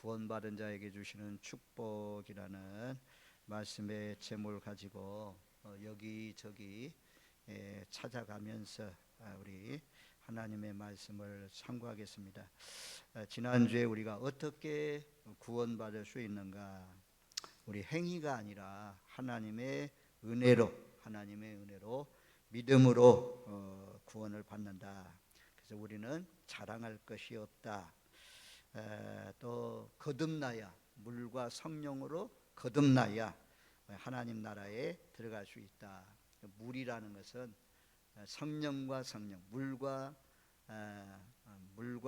구원받은 자에게 주시는 축복이라는 말씀의 제목을 가지고 여기저기 찾아가면서 우리 하나님의 말씀을 참고하겠습니다. 지난주에 우리가 어떻게 구원받을 수 있는가, 우리 행위가 아니라 하나님의 은혜로 믿음으로 구원을 받는다. 그래서 우리는 자랑할 것이 없다. 또 거듭나야, 물과 성령으로 거듭나야 하나님 나라에 들어갈 수 있다. 물이라는 것은 성령과 성령, 물과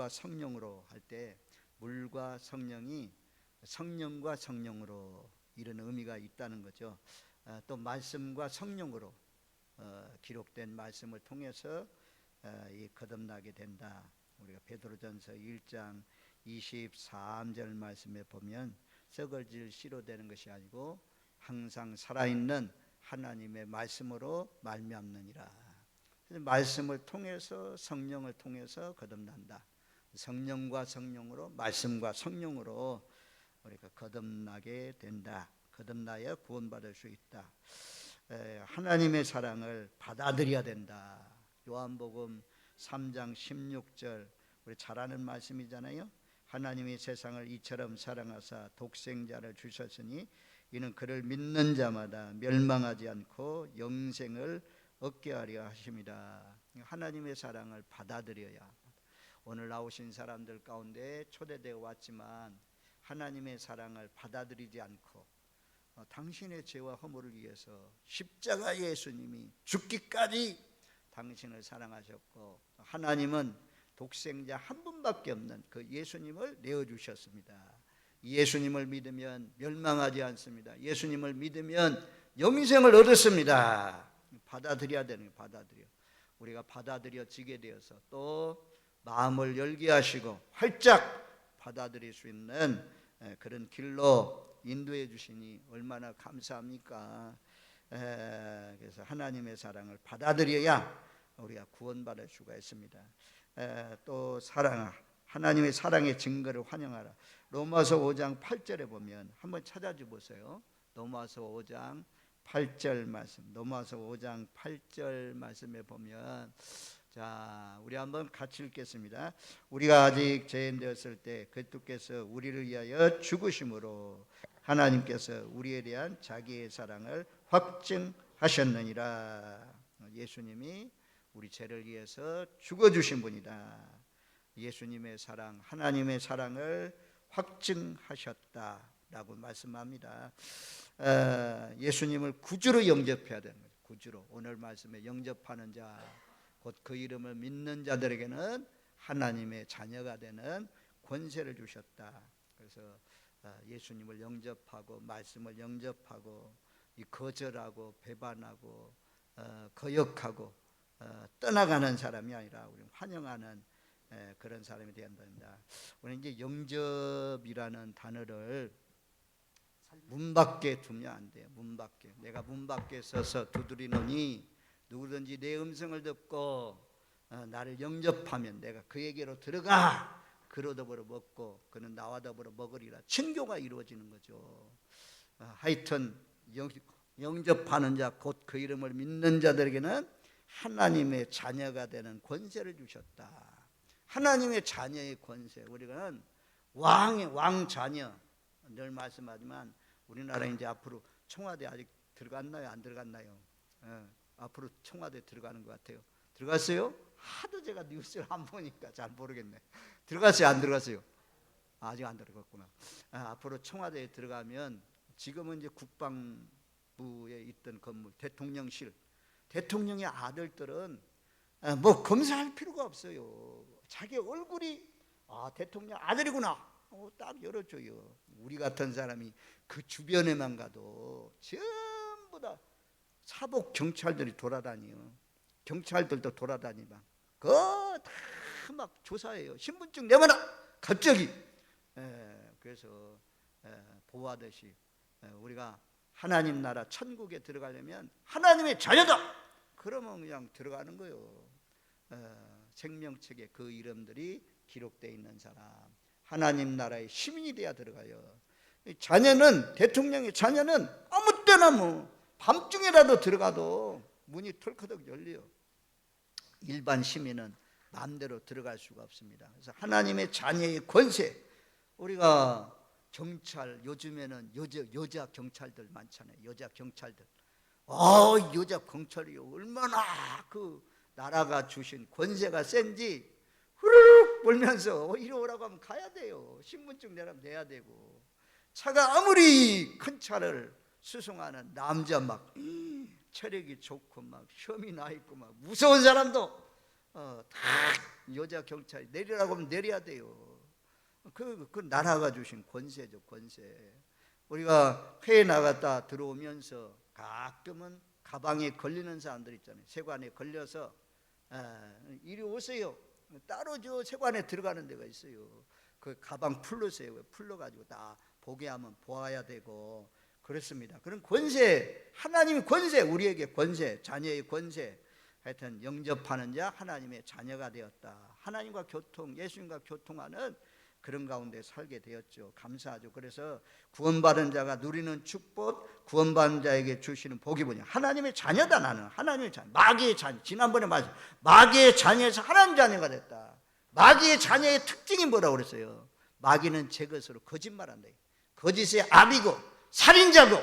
성령으로 할 때 물과 성령이 성령과 성령으로 이런 의미가 있다는 거죠. 또 말씀과 성령으로 기록된 말씀을 통해서 거듭나게 된다. 우리가 베드로전서 1장 23절 말씀에 보면 썩어질 씨로 되는 것이 아니고 항상 살아있는 하나님의 말씀으로 말미암느니라. 말씀을 통해서, 성령을 통해서 거듭난다. 성령과 성령으로, 말씀과 성령으로 우리가 거듭나게 된다. 거듭나야 구원받을 수 있다. 하나님의 사랑을 받아들여야 된다. 요한복음 3장 16절 우리 잘 아는 말씀이잖아요. 하나님이 세상을 이처럼 사랑하사 독생자를 주셨으니 이는 그를 믿는 자마다 멸망하지 않고 영생을 얻게 하려 하심이라. 하나님의 사랑을 받아들여야. 오늘 나오신 사람들 가운데 초대되어 왔지만 하나님의 사랑을 받아들이지 않고 당신의 죄와 허물을 위해서 십자가 예수님이 죽기까지 당신을 사랑하셨고, 하나님은 독생자 한 분밖에 없는 그 예수님을 내어주셨습니다. 예수님을 믿으면 멸망하지 않습니다. 예수님을 믿으면 영생을 얻었습니다. 받아들여야 되는 거예요. 받아들여. 우리가 받아들여지게 되어서 또 마음을 열게 하시고 활짝 받아들일 수 있는 그런 길로 인도해 주시니 얼마나 감사합니까? 그래서 하나님의 사랑을 받아들여야 우리가 구원받을 수가 있습니다. 또 하나님의 사랑의 증거를 환영하라. 로마서 5장 8절에 보면 한번 찾아줘 보세요. 로마서 5장 8절 말씀. 로마서 5장 8절 말씀에 보면, 자, 우리 한번 같이 읽겠습니다. 우리가 아직 죄인 되었을 때 그리스도께서 우리를 위하여 죽으심으로 하나님께서 우리에 대한 자기의 사랑을 확증하셨느니라. 예수님이 우리 죄를 위해서 죽어주신 분이다. 예수님의 사랑, 하나님의 사랑을 확증하셨다라고 말씀합니다. 예수님을 구주로 영접해야 되는 거죠. 구주로. 오늘 말씀에 영접하는 자, 곧 그 이름을 믿는 자들에게는 하나님의 자녀가 되는 권세를 주셨다. 그래서 예수님을 영접하고 말씀을 영접하고 거절하고 배반하고 거역하고 떠나가는 사람이 아니라 우리는 환영하는 그런 사람이 되어야 된다. 우리는 이제 영접이라는 단어를 문 밖에 두면 안 돼요. 문 밖에. 내가 문 밖에 서서 두드리노니 누구든지 내 음성을 듣고 나를 영접하면 내가 그에게로 들어가 그로 더불어 먹고 그는 나와 더불어 먹으리라. 친교가 이루어지는 거죠. 하여튼 영접하는 자, 곧 그 이름을 믿는 자들에게는 하나님의 자녀가 되는 권세를 주셨다. 하나님의 자녀의 권세. 우리는 왕 자녀. 늘 말씀하지만 우리나라 이제 앞으로 청와대 아직 들어갔나요? 안 들어갔나요? 앞으로 청와대 들어가는 것 같아요. 들어갔어요? 하도 제가 뉴스를 안 보니까 잘 모르겠네. 들어갔어요? 안 들어갔어요? 아직 안 들어갔구나. 앞으로 청와대에 들어가면 지금은 이제 국방부에 있던 건물, 대통령실, 대통령의 아들들은 뭐 검사할 필요가 없어요. 자기 얼굴이 대통령 아들이구나 딱 열어줘요. 우리 같은 사람이 그 주변에만 가도 전부 다 사복 경찰들이 돌아다녀요. 경찰들도 돌아다니면 그거 다 막 조사해요. 신분증 내놔라 갑자기. 그래서 보호하듯이 우리가 하나님 나라 천국에 들어가려면 하나님의 자녀다 그러면 그냥 들어가는 거예요. 생명책에 그 이름들이 기록되어 있는 사람, 하나님 나라의 시민이 돼야 들어가요. 자녀는, 대통령의 자녀는 아무 때나 뭐 밤중에라도 들어가도 문이 털커덕 열려요. 일반 시민은 마음대로 들어갈 수가 없습니다. 그래서 하나님의 자녀의 권세, 우리가 경찰, 요즘에는 여자 경찰들 많잖아요. 여자 경찰들. 여자 경찰이요, 얼마나 그 나라가 주신 권세가 센지 후루룩 불면서 이리 오라고 하면 가야 돼요. 신분증 내야 되고. 차가 아무리 큰 차를 수송하는 남자 막 체력이 좋고 막 혐이 나 있고 막 무서운 사람도 다 여자 경찰이 내리라고 하면 내려야 돼요. 그 나라가 주신 권세죠, 권세. 우리가 회에 나갔다 들어오면서 가끔은 가방에 걸리는 사람들 있잖아요. 세관에 걸려서 이리 오세요. 따로 저 세관에 들어가는 데가 있어요. 그 가방 풀러세요. 풀러가지고 다 보게 하면 보아야 되고 그렇습니다. 그런 권세, 하나님의 권세, 우리에게 권세, 자녀의 권세, 하여튼 영접하는 자 하나님의 자녀가 되었다. 하나님과 교통, 예수님과 교통하는 그런 가운데 살게 되었죠. 감사하죠. 그래서 구원받은 자가 누리는 축복, 구원받은 자에게 주시는 복이 뭐냐? 하나님의 자녀다. 나는 하나님의 자녀, 마귀의 자녀. 지난번에 말씀, 마귀의 자녀에서 하나님 자녀가 됐다. 마귀의 자녀의 특징이 뭐라고 그랬어요? 마귀는 제 것으로 거짓말한다. 거짓의 압이고 살인자고,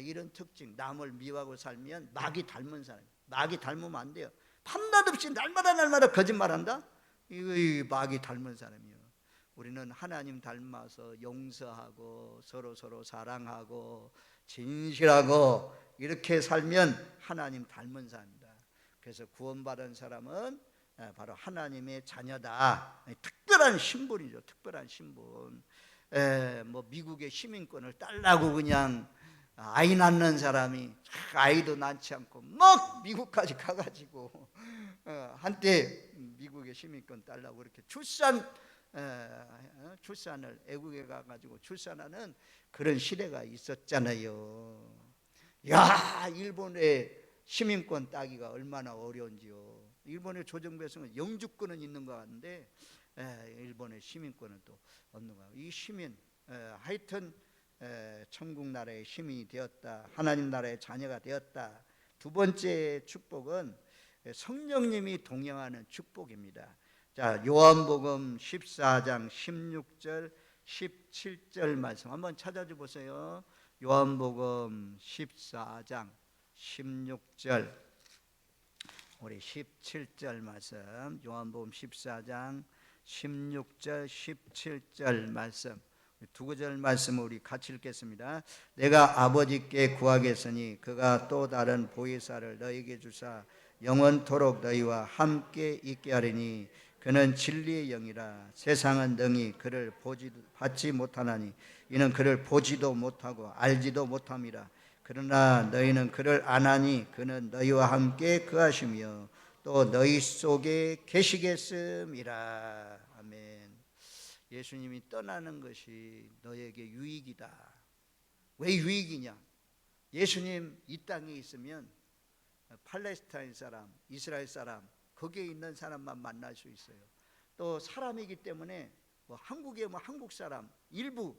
이런 특징. 남을 미워하고 살면 마귀 닮은 사람. 마귀 닮으면 안 돼요. 밤낮 없이 날마다 거짓말한다? 이거 마귀 닮은 사람이에요. 우리는 하나님 닮아서 용서하고 서로 사랑하고 진실하고 이렇게 살면 하나님 닮은 사람이다. 그래서 구원받은 사람은 바로 하나님의 자녀다. 특별한 신분이죠. 특별한 신분. 뭐 미국의 시민권을 딸라고 그냥 아이 낳는 사람이 아이도 낳지 않고 막 미국까지 가가지고 한때 미국의 시민권 딸라고 그렇게 출산을 애국에 가가지고 출산하는 그런 시대가 있었잖아요. 야, 일본의 시민권 따기가 얼마나 어려운지요. 일본의 조정배성은 영주권은 있는 것 같은데 일본의 시민권은 또 없는 것 같아요. 이 시민, 하여튼 천국 나라의 시민이 되었다. 하나님 나라의 자녀가 되었다. 두 번째 축복은 성령님이 동행하는 축복입니다. 자, 요한복음 14장 16절 17절 말씀 한번 찾아줘 보세요. 요한복음 14장 16절 우리 17절 말씀, 요한복음 14장 16절 17절 말씀, 두 구절 말씀 우리 같이 읽겠습니다. 내가 아버지께 구하겠으니 그가 또 다른 보혜사를 너희에게 주사 영원토록 너희와 함께 있게 하리니 그는 진리의 영이라. 세상은 능히 그를 받지 못하나니 이는 그를 보지도 못하고 알지도 못함이라. 그러나 너희는 그를 아나니 그는 너희와 함께 거하시며 또 너희 속에 계시겠음이라. 아멘. 예수님이 떠나는 것이 너에게 유익이다. 왜 유익이냐? 예수님 이 땅에 있으면 팔레스타인 사람, 이스라엘 사람, 거기에 있는 사람만 만날 수 있어요. 또 사람이기 때문에 뭐 한국에 뭐 한국 사람, 일부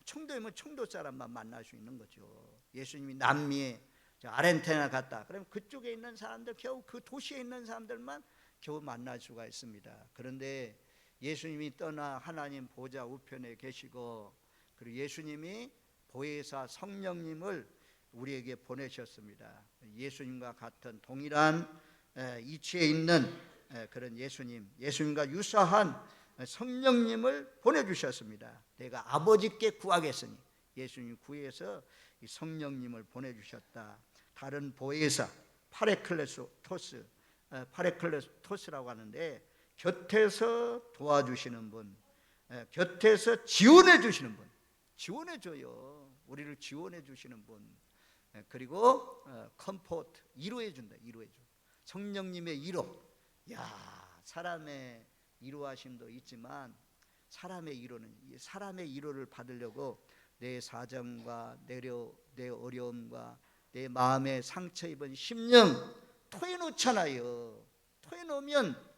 청도에 청도 사람만 만날 수 있는 거죠. 예수님이 남미에 아르헨티나 갔다 그러면 그쪽에 있는 사람들, 겨우 그 도시에 있는 사람들만 겨우 만날 수가 있습니다. 그런데 예수님이 떠나 하나님 보좌 우편에 계시고, 그리고 예수님이 보혜사 성령님을 우리에게 보내셨습니다. 예수님과 같은 동일한 이치에 있는 그런 예수님과 유사한 성령님을 보내주셨습니다. 내가 아버지께 구하겠으니, 예수님 구해서 이 성령님을 보내주셨다. 다른 보혜사 파레클레토스라고 하는데 곁에서 도와주시는 분, 곁에서 지원해 주시는 분, 지원해줘요. 우리를 지원해 주시는 분. 그리고 컴포트, 위로해 준다. 위로해 줘. 성령님의 위로. 야, 사람의 위로하심도 있지만 사람의 위로를 받으려고 내 사정과 내 어려움과 내 마음에 상처 입은 심령 토해놓잖아요. 토해놓으면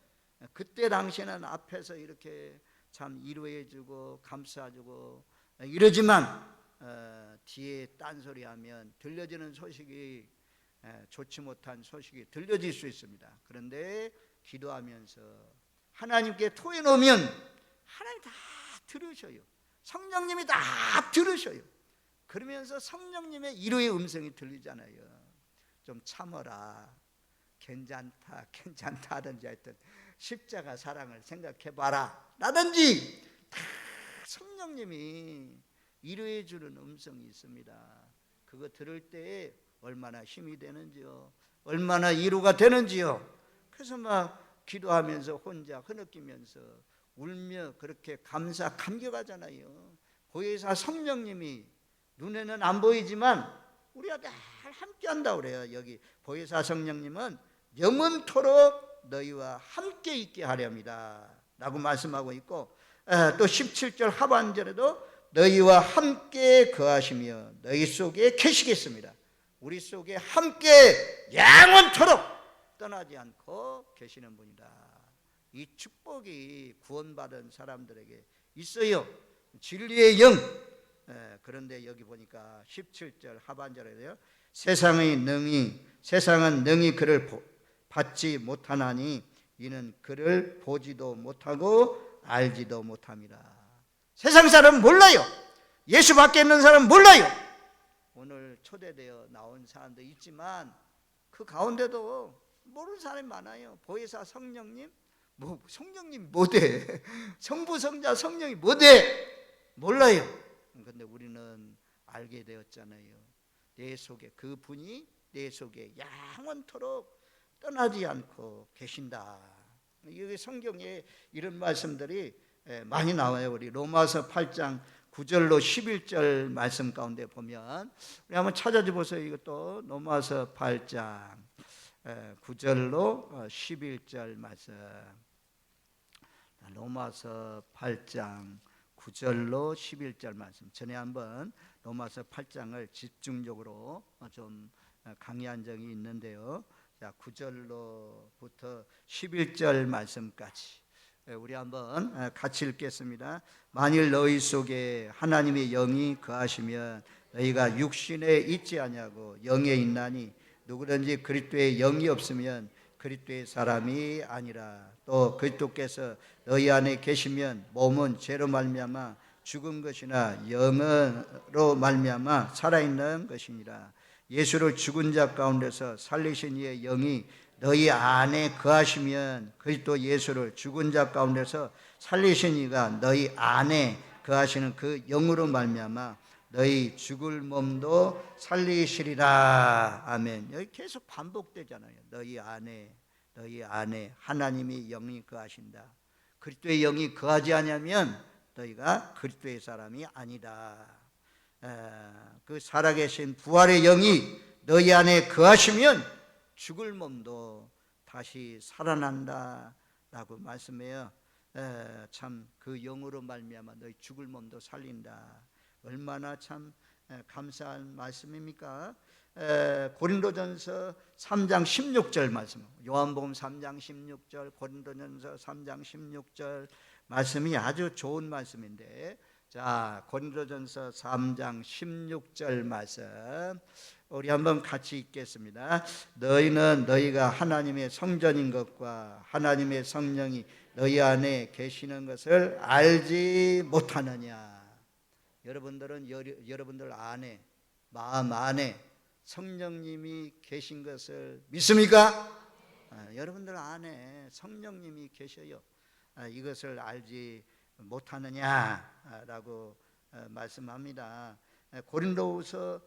그때 당시에는 앞에서 이렇게 참 위로해주고 감싸주고 이러지만 뒤에 딴소리하면 들려지는 소식이 좋지 못한 소식이 들려질 수 있습니다. 그런데 기도하면서 하나님께 토해놓으면 하나님 다 들으셔요. 성령님이 다 들으셔요. 그러면서 성령님의 위로의 음성이 들리잖아요. 좀 참어라, 괜찮다 하든지 하여튼 십자가 사랑을 생각해봐라 라든지 다 성령님이 위로해 주는 음성이 있습니다. 그거 들을 때 얼마나 힘이 되는지요, 얼마나 위로가 되는지요. 그래서 막 기도하면서 혼자 흐느끼면서 울며 그렇게 감격하잖아요. 보혜사 성령님이 눈에는 안 보이지만 우리가 늘 함께 한다고 그래요. 여기 보혜사 성령님은 영원토록 너희와 함께 있게 하렵니다 라고 말씀하고 있고, 또 17절 하반절에도 너희와 함께 거하시며 너희 속에 계시겠습니다. 우리 속에 함께 영원토록 떠나지 않고 계시는 분이다. 이 축복이 구원받은 사람들에게 있어요. 진리의 영. 그런데 여기 보니까 17절 하반절에요, 세상은 능히 그를 받지 못하나니 이는 그를 보지도 못하고 알지도 못함이라. 세상 사람은 몰라요. 예수 밖에 있는 사람은 몰라요. 오늘 초대되어 나온 사람도 있지만 그 가운데도 모르는 사람이 많아요. 보혜사 성령님, 성령님 뭐대? 성부 성자 성령이 뭐대? 몰라요. 그런데 우리는 알게 되었잖아요. 내 속에 그분이 내 속에 영원토록 떠나지 않고 계신다. 여기 성경에 이런 말씀들이 많이 나와요. 우리 로마서 8장 9절로 11절 말씀 가운데 보면 우리 한번 찾아줘 보세요. 이것도 로마서 8장 9절로 11절 말씀. 로마서 8장 9절로 11절 말씀. 전에 한번 로마서 8장을 집중적으로 좀 강의한 적이 있는데요. 자, 9절로부터 11절 말씀까지 우리 한번 같이 읽겠습니다. 만일 너희 속에 하나님의 영이 거하시면 너희가 육신에 있지 아니하고 영에 있나니 누구든지 그리스도의 영이 없으면 그리스도의 사람이 아니라. 또 그리스도께서 너희 안에 계시면 몸은 죄로 말미암아 죽은 것이나 영으로 말미암아 살아있는 것이니라. 예수를 죽은 자 가운데서 살리신 이의 영이 너희 안에 거하시면 그리스도 예수를 죽은 자 가운데서 살리신 이가 너희 안에 거하시는 그 영으로 말미암아 너희 죽을 몸도 살리시리라. 아멘. 여기 계속 반복되잖아요. 너희 안에 하나님이 영이 거하신다. 그리스도의 영이 거하지 않으면 너희가 그리스도의 사람이 아니다. 그 살아계신 부활의 영이 너희 안에 거하시면 죽을 몸도 다시 살아난다 라고 말씀해요. 참 그 영으로 말미암아 너희 죽을 몸도 살린다. 얼마나 참 감사한 말씀입니까? 고린도전서 3장 16절 말씀, 요한복음 3장 16절, 고린도전서 3장 16절 말씀이 아주 좋은 말씀인데, 자, 고린도전서 3장 16절 말씀 우리 한번 같이 읽겠습니다. 너희는 너희가 하나님의 성전인 것과 하나님의 성령이 너희 안에 계시는 것을 알지 못하느냐. 여러분들은 여러분들 안에, 마음 안에 성령님이 계신 것을 믿습니까? 여러분들 안에 성령님이 계셔요. 이것을 알지 못하느냐라고 말씀합니다. 고린도후서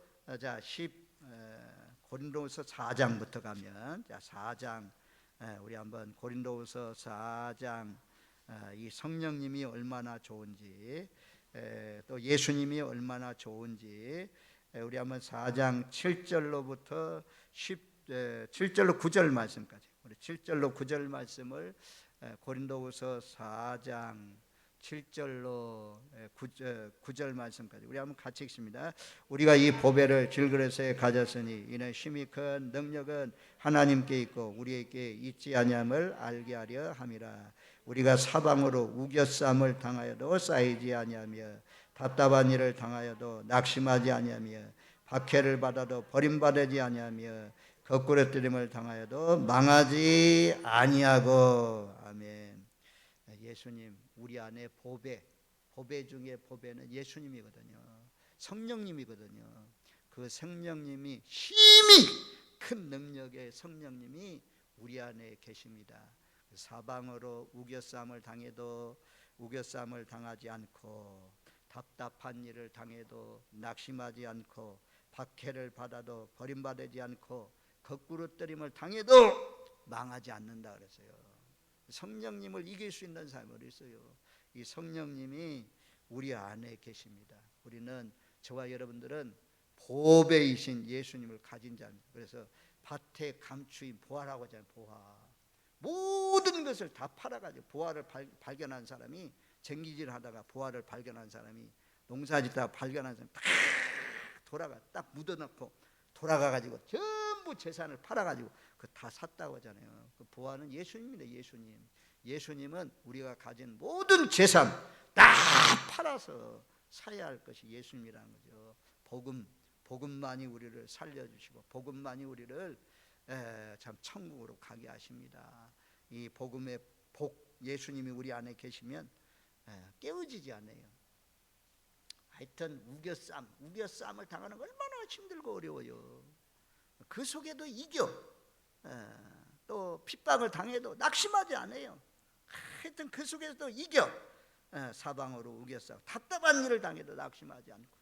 4장부터 가면, 4장 우리 한번 고린도후서 4장 이 성령님이 얼마나 좋은지, 또 예수님이 얼마나 좋은지 우리 한번 4장 7절로부터 7절로 9절 말씀까지, 우리 7절로 9절 말씀을 고린도후서 4장 7절로 9절 말씀까지 우리 한번 같이 읽습니다. 우리가 이 보배를 질그릇에 가졌으니 이는 심히 큰 능력은 하나님께 있고 우리에게 있지 아니함을 알게 하려 함이라. 우리가 사방으로 우겨쌈을 당하여도 쌓이지 아니하며 답답한 일을 당하여도 낙심하지 아니하며 박해를 받아도 버림받지 아니하며 거꾸러뜨림을 당하여도 망하지 아니하고. 아멘. 예수님 우리 안에 보배 중에 보배는 예수님이거든요. 성령님이거든요. 그 성령님이 힘이 큰 능력의 성령님이 우리 안에 계십니다. 사방으로 우겨쌈을 당해도 우겨쌈을 당하지 않고 답답한 일을 당해도 낙심하지 않고 박해를 받아도 버림받지 않고 거꾸로뜨림을 당해도 망하지 않는다 그랬어요. 성령님을 이길 수 있는 사람이 어디 있어요? 이 성령님이 우리 안에 계십니다. 우리는 저와 여러분들은 보배이신 예수님을 가진 자입니다. 그래서 밭의 감추인 보화라고 하잖아요. 보화. 모든 것을 다 팔아가지고 보화를 발견한 사람이, 쟁기질 하다가 보화를 발견한 사람이, 농사짓다가 발견한 사람이 딱 돌아가 딱 묻어놓고 돌아가가지고 전부 재산을 팔아가지고 그 다 샀다고 하잖아요. 그 보화는 예수님입니다. 예수님은 우리가 가진 모든 재산 다 팔아서 사야 할 것이 예수님이라는 거죠. 복음만이 우리를 살려주시고 복음만이 우리를 참 천국으로 가게 하십니다. 이 복음의 복, 예수님이 우리 안에 계시면 깨어지지 않아요. 하여튼 우겨쌈을 당하는 거 얼마나 힘들고 어려워요. 그 속에도 이겨. 또 핍박을 당해도 낙심하지 않아요. 하여튼 그 속에서도 이겨. 사방으로 우겨싸고 답답한 일을 당해도 낙심하지 않고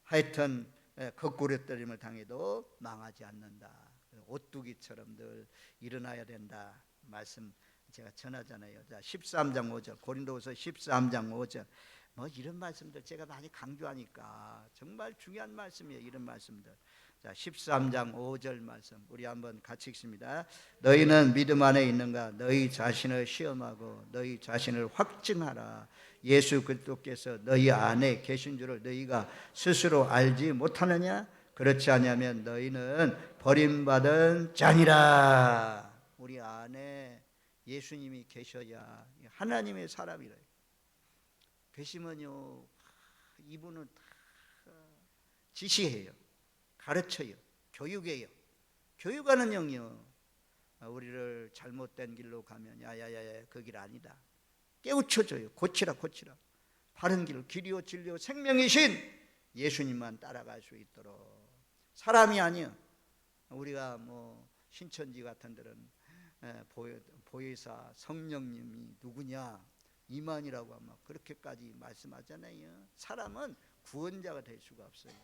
하여튼 거꾸로뜨림을 당해도 망하지 않는다. 오뚜기처럼 늘 일어나야 된다 말씀 제가 전하잖아요. 자, 13장 5절 고린도후서 13장 5절 뭐 이런 말씀들 제가 많이 강조하니까 정말 중요한 말씀이에요. 이런 말씀들. 자, 13장 5절 말씀 우리 한번 같이 읽습니다. 너희는 믿음 안에 있는가? 너희 자신을 시험하고 너희 자신을 확증하라. 예수 그리스도께서 너희 안에 계신 줄을 너희가 스스로 알지 못하느냐? 그렇지 않으면 너희는 버림받은 자니라. 우리 안에 예수님이 계셔야 하나님의 사람이라. 계시면요 이분은 다 지시해요. 가르쳐요. 교육해요. 교육하는 영이요. 우리를 잘못된 길로 가면 야야야야 그 길 아니다. 깨우쳐줘요. 고치라. 바른 길, 길이요 진리요 생명이신 예수님만 따라갈 수 있도록. 사람이 아니요. 우리가 뭐 신천지 같은 데는 보혜사 성령님이 누구냐 이만이라고 아마 그렇게까지 말씀하잖아요. 사람은 구원자가 될 수가 없어요.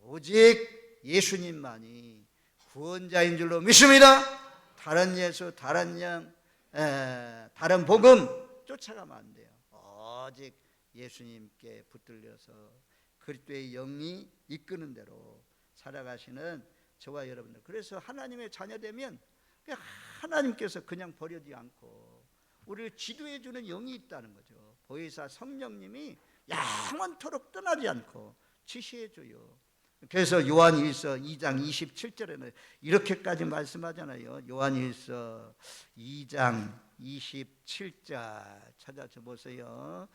오직 예수님만이 구원자인 줄로 믿습니다. 다른 예수, 다른 영, 다른 복음 쫓아가면 안 돼요. 오직 예수님께 붙들려서 그리스도의 영이 이끄는 대로 살아가시는 저와 여러분들. 그래서 하나님의 자녀 되면 하나님께서 그냥 버리지 않고 우리를 지도해 주는 영이 있다는 거죠. 보혜사 성령님이 영원토록 떠나지 않고 지시해 줘요. 그래서 요한일서 2장 27절에는 이렇게까지 말씀하잖아요. 요한일서 2장 27절 찾아줘 보세요.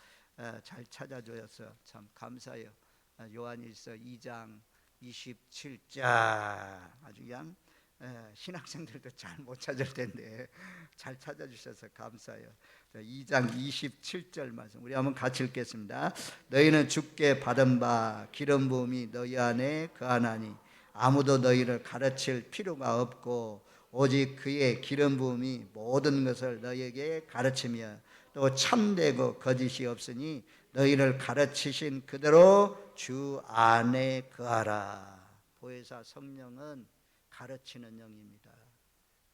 잘 찾아줘서 참 감사해요. 요한일서 2장 27절 아주 그냥 신학생들도 잘 못 찾을 텐데 잘 찾아주셔서 감사해요. 2장 27절 말씀 우리 한번 같이 읽겠습니다. 너희는 주께 받은 바 기름 부음이 너희 안에 거하나니 아무도 너희를 가르칠 필요가 없고 오직 그의 기름 부음이 모든 것을 너희에게 가르치며 또 참되고 거짓이 없으니 너희를 가르치신 그대로 주 안에 거하라. 보혜사 성령은 가르치는 영입니다.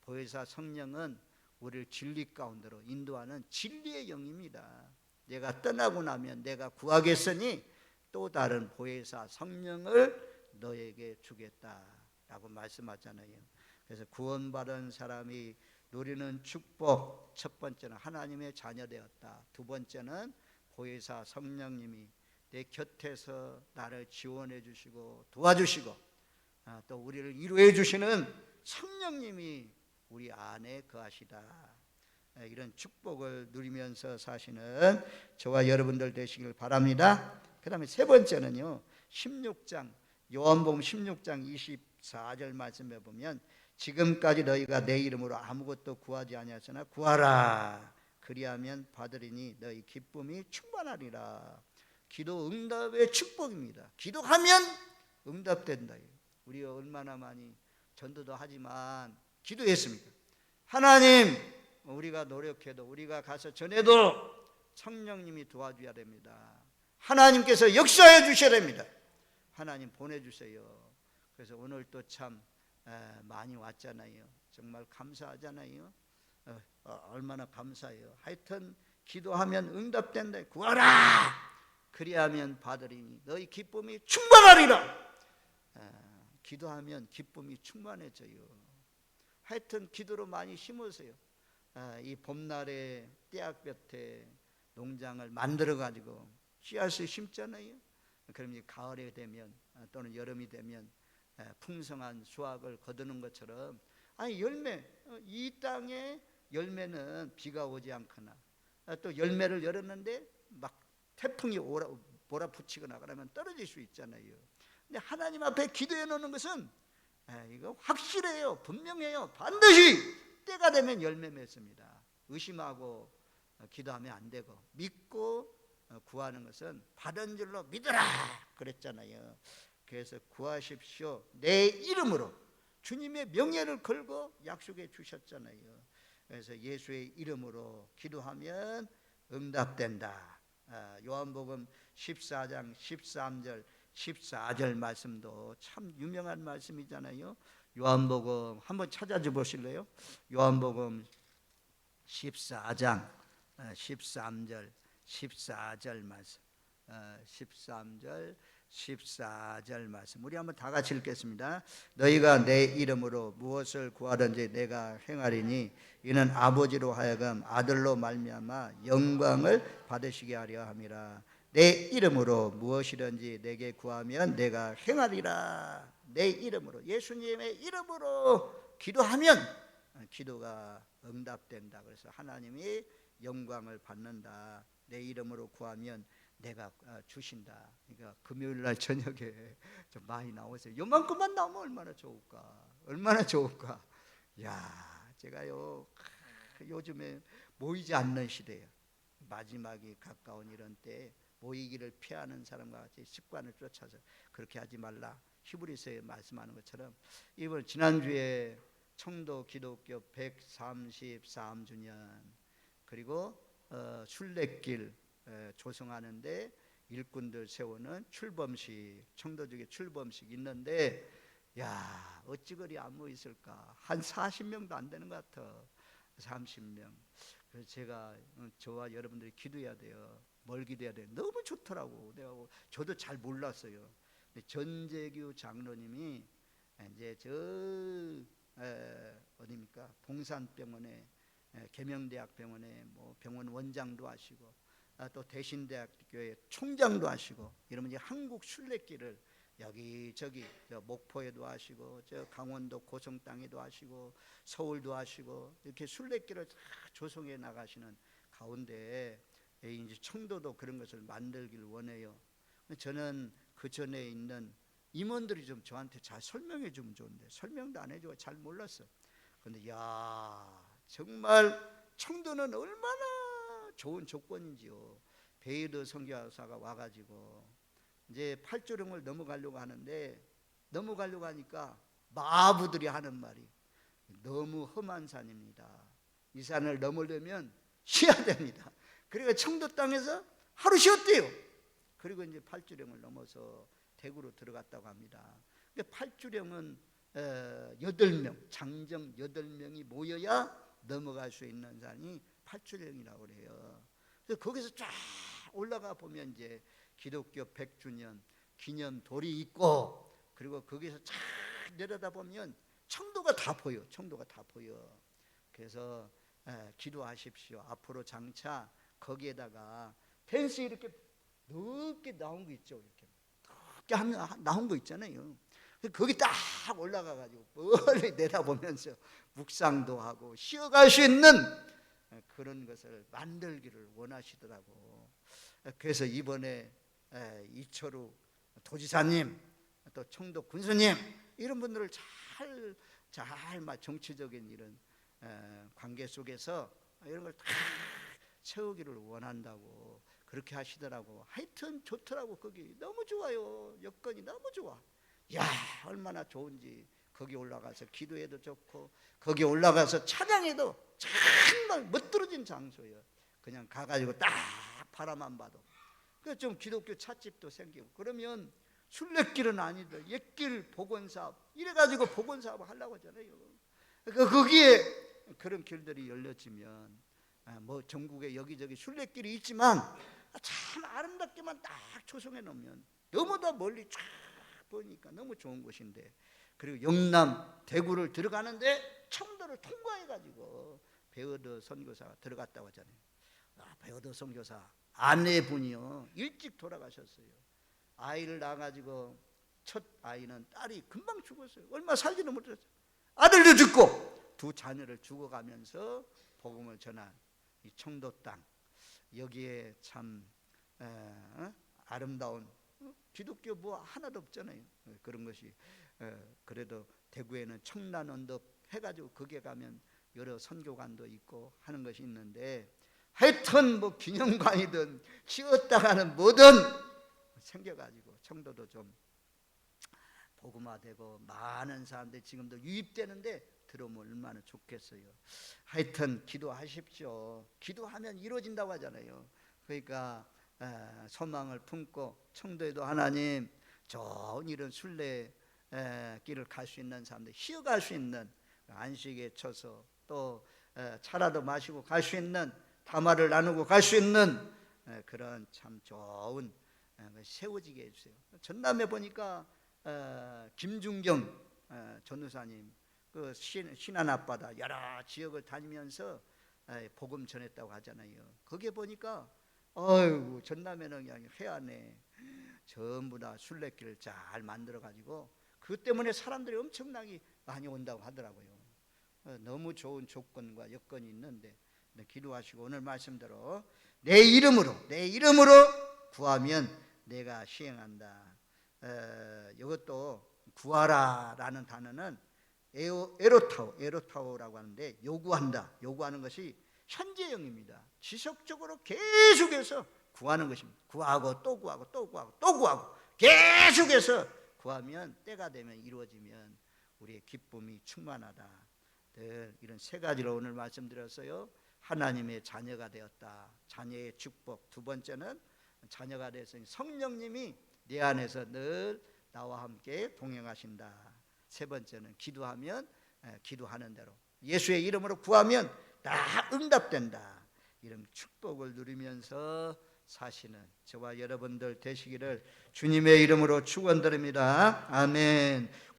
보혜사 성령은 우리를 진리 가운데로 인도하는 진리의 영입니다. 내가 떠나고 나면 내가 구하겠으니 또 다른 보혜사 성령을 너에게 주겠다라고 말씀하잖아요. 그래서 구원받은 사람이 누리는 축복, 첫 번째는 하나님의 자녀 되었다. 두 번째는 보혜사 성령님이 내 곁에서 나를 지원해 주시고 도와주시고 또 우리를 위로해 주시는 성령님이 우리 안에 거하시다. 이런 축복을 누리면서 사시는 저와 여러분들 되시길 바랍니다. 그 다음에 세 번째는요, 16장 요한복음 16장 24절 말씀에 보면 지금까지 너희가 내 이름으로 아무것도 구하지 아니하였으나 구하라 그리하면 받으리니 너희 기쁨이 충만하리라. 기도 응답의 축복입니다. 기도하면 응답된다. 우리가 얼마나 많이 전도도 하지만 기도했습니까? 하나님, 우리가 노력해도 우리가 가서 전해도 성령님이 도와줘야 됩니다. 하나님께서 역사해 주셔야 됩니다. 하나님 보내주세요. 그래서 오늘 또 참 많이 왔잖아요. 정말 감사하잖아요. 얼마나 감사해요. 하여튼 기도하면 응답된다. 구하라 그리하면 받으리니 너희 기쁨이 충만하리라. 기도하면 기쁨이 충만해져요. 하여튼 기도로 많이 심으세요. 이 봄날에 떼약볕에 농장을 만들어 가지고 씨앗을 심잖아요. 그럼 이제 가을에 되면 또는 여름이 되면 풍성한 수확을 거두는 것처럼, 아니 열매, 이 땅에 열매는 비가 오지 않거나 또 열매를 열었는데 막 태풍이 몰아붙이거나 그러면 떨어질 수 있잖아요. 근데 하나님 앞에 기도해 놓는 것은 이거 확실해요. 분명해요. 반드시 때가 되면 열매 맺습니다. 의심하고 기도하면 안 되고, 믿고 구하는 것은 받은 줄로 믿으라 그랬잖아요. 그래서 구하십시오 내 이름으로, 주님의 명예를 걸고 약속해 주셨잖아요. 그래서 예수의 이름으로 기도하면 응답된다. 요한복음 14장 13절 14절 말씀도 참 유명한 말씀이잖아요. 요한복음 한번 찾아줘 보실래요? 요한복음 14장 13절 14절 말씀, 13절 14절 말씀 우리 한번 다 같이 읽겠습니다. 너희가 내 이름으로 무엇을 구하든지 내가 행하리니 이는 아버지로 하여금 아들로 말미암아 영광을 받으시게 하려 함이라. 내 이름으로 무엇이든지 내게 구하면 내가 행하리라. 내 이름으로, 예수님의 이름으로 기도하면 기도가 응답된다. 그래서 하나님이 영광을 받는다. 내 이름으로 구하면 내가 주신다. 그러니까 금요일 날 저녁에 좀 많이 나오세요. 요만큼만 나오면 얼마나 좋을까. 얼마나 좋을까. 야, 제가요 요즘에 모이지 않는 시대예요. 마지막이 가까운 이런 때 모이기를 피하는 사람과 같이 습관을 쫓아서 그렇게 하지 말라. 히브리서에 말씀하는 것처럼 이번 지난주에 청도 기독교 133주년 그리고 순례길 조성하는데 일꾼들 세우는 출범식, 청도중에 출범식 있는데, 야 어찌 그리 안 모였을까. 한 40명도 안 되는 것 같아. 30명. 그래서 제가 저와 여러분들이 기도해야 돼요. 뭘 기도해야 돼요? 너무 좋더라고. 내가 저도 잘 몰랐어요. 전재규 장로님이 이제 저 어디입니까? 봉산병원에 계명대학병원에 뭐 병원 원장도 하시고 또 대신대학교의 총장도 하시고 이러면 이제 한국 순례길을 여기저기 목포에도 하시고 저 강원도 고성 땅에도 하시고 서울도 하시고 이렇게 순례길을 다 조성해 나가시는 가운데 이제 청도도 그런 것을 만들길 원해요. 저는 그 전에 있는 임원들이 좀 저한테 잘 설명해 주면 좋은데 설명도 안 해주고 잘 몰랐어. 그런데 야 정말 청도는 얼마나 좋은 조건인지요. 베이드 선교사가 와가지고 이제 팔조령을 넘어가려고 하는데, 넘어가려고 하니까 마부들이 하는 말이 너무 험한 산입니다. 이 산을 넘으려면 쉬어야 됩니다. 그러니까 청도 땅에서 하루 쉬었대요. 그리고 이제 팔주령을 넘어서 대구로 들어갔다고 합니다. 팔주령은 8명, 장정 8명이 모여야 넘어갈 수 있는 산이 팔주령이라고 그래요. 그래서 거기서 쫙 올라가 보면 이제 기독교 100주년 기념돌이 있고, 그리고 거기서 쫙 내려다 보면 청도가 다 보여. 청도가 다 보여. 그래서 기도하십시오. 앞으로 장차 거기에다가 펜스 이렇게 넓게 나온 거 있죠. 이렇게 넓게 나온 거 있잖아요. 거기 딱 올라가 가지고 멀리 내다보면서 묵상도 하고 쉬어갈 수 있는 그런 것을 만들기를 원하시더라고. 그래서 이번에 이철우 도지사님, 또 청도 군수님 이런 분들을 잘 정치적인 이런 관계 속에서 이런 걸 다 채우기를 원한다고 그렇게 하시더라고. 하여튼 좋더라고. 거기 너무 좋아요. 여건이 너무 좋아. 야, 얼마나 좋은지. 거기 올라가서 기도해도 좋고 거기 올라가서 찬양해도 정말 멋들어진 장소예요. 그냥 가가지고 딱 바라만 봐도. 그 좀 기독교 찻집도 생기고 그러면 순례길은 아니더 옛길 복원사업 이래가지고 복원사업을 하려고 하잖아요. 거기에 그런 길들이 열려지면 뭐 전국에 여기저기 순례길이 있지만 참 아름답게만 딱 조성해 놓으면 너무나 멀리 쫙 보니까 너무 좋은 곳인데, 그리고 영남 대구를 들어가는데 청도를 통과해가지고 배어더 선교사가 들어갔다고 하잖아요. 배어더 선교사 아내분이요 일찍 돌아가셨어요. 아이를 낳아가지고 첫 아이는 딸이 금방 죽었어요. 얼마 살지는 못했어요. 아들도 죽고 두 자녀를 죽어가면서 복음을 전한 이 청도 땅, 여기에 참 아름다운 기독교 뭐 하나도 없잖아요. 그런 것이 그래도 대구에는 청란언덕 해가지고 거기에 가면 여러 선교관도 있고 하는 것이 있는데, 하여튼 뭐 기념관이든 지었다가는 뭐든 생겨가지고 청도도 좀 복음화되고 많은 사람들이 지금도 유입되는데 들어오면 얼마나 좋겠어요. 하여튼 기도하십시오. 기도하면 이루어진다고 하잖아요. 그러니까 소망을 품고 청도에도 하나님 좋은 이런 순례 길을 갈 수 있는 사람들, 쉬어갈 수 있는 안식에 쳐서 또 차라도 마시고 갈 수 있는, 담화를 나누고 갈 수 있는 그런 참 좋은 세워지게 해주세요. 전남에 보니까 김중경 전우사님 그 신안 앞바다 여러 지역을 다니면서 복음 전했다고 하잖아요. 거기에 보니까 어이구 전남에는 그냥 해안에 전부 다 순례길을 잘 만들어 가지고 그 때문에 사람들이 엄청나게 많이 온다고 하더라고요. 너무 좋은 조건과 여건이 있는데 기도하시고 오늘 말씀대로 내 이름으로 구하면 내가 시행한다. 이것도 구하라라는 단어는 에로타오라고 하는데 요구하는 것이 현재형입니다. 지속적으로 계속해서 구하는 것입니다. 구하고 또 구하고 또 구하고 또 구하고 계속해서 구하면 때가 되면 이루어지면 우리의 기쁨이 충만하다. 늘 이런 세 가지로 오늘 말씀드렸어요. 하나님의 자녀가 되었다. 자녀의 축복. 두 번째는 자녀가 되었으니 성령님이 내 안에서 늘 나와 함께 동행하신다. 세 번째는 기도하면 기도하는 대로 예수의 이름으로 구하면 다 응답된다. 이런 축복을 누리면서 사시는 저와 여러분들 되시기를 주님의 이름으로 축원드립니다. 아멘.